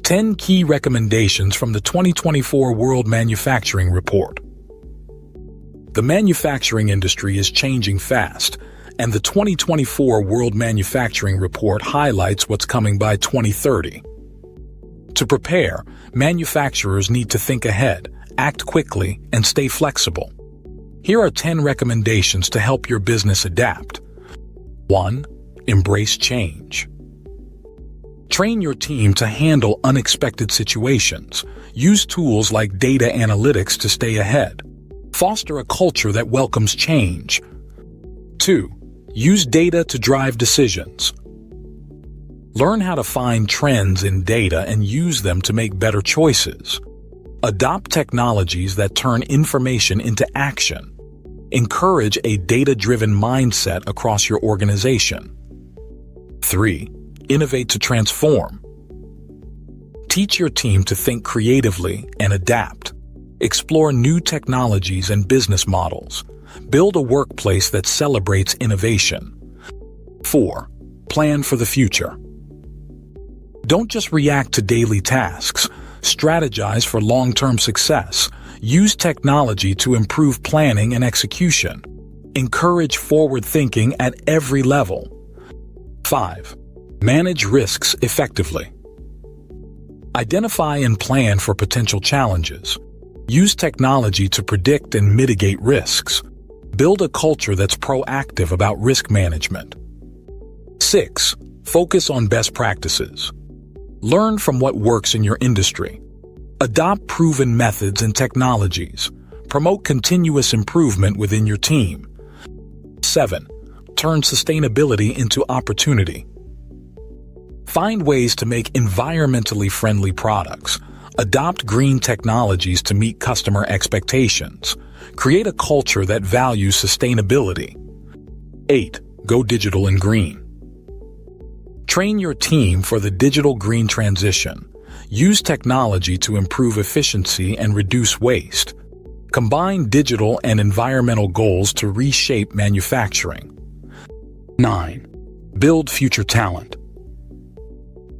10 key recommendations from the 2024 World Manufacturing Report. The manufacturing industry is changing fast, and the 2024 World Manufacturing Report highlights what's coming by 2030. To prepare, manufacturers need to think ahead, act quickly, and stay flexible. Here are 10 recommendations to help your business adapt. 1. Embrace change. Train your team to handle unexpected situations. Use tools like data analytics to stay ahead. Foster a culture that welcomes change. 2. Use data to drive decisions. Learn how to find trends in data and use them to make better choices. Adopt technologies that turn information into action. Encourage a data-driven mindset across your organization. 3. Innovate to transform. Teach your team to think creatively and adapt. Explore new technologies and business models. Build a workplace that celebrates innovation. 4. Plan for the future. Don't just react to daily tasks. Strategize for long-term success. Use technology to improve planning and execution. Encourage forward thinking at every level. 5. Manage risks effectively. Identify and plan for potential challenges. Use technology to predict and mitigate risks. Build a culture that's proactive about risk management. 6. Focus on best practices. Learn from what works in your industry. Adopt proven methods and technologies. Promote continuous improvement within your team. 7. Turn sustainability into opportunity. Find ways to make environmentally friendly products. Adopt green technologies to meet customer expectations. Create a culture that values sustainability. 8. Go digital and green. Train your team for the digital green transition. Use technology to improve efficiency and reduce waste. Combine digital and environmental goals to reshape manufacturing. 9. Build future talent.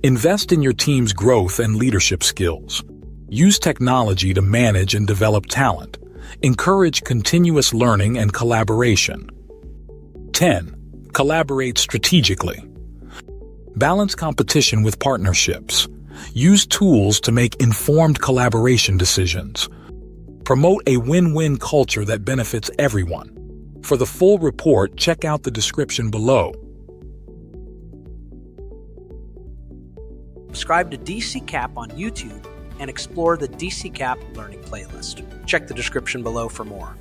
Invest in your team's growth and leadership skills. Use technology to manage and develop talent. Encourage continuous learning and collaboration. 10. Collaborate strategically. Balance competition with partnerships. Use tools to make informed collaboration decisions. Promote a win-win culture that benefits everyone. For the full report, check out the description below. Subscribe to DC Cap on YouTube and explore the DC Cap Learning playlist. Check the description below for more.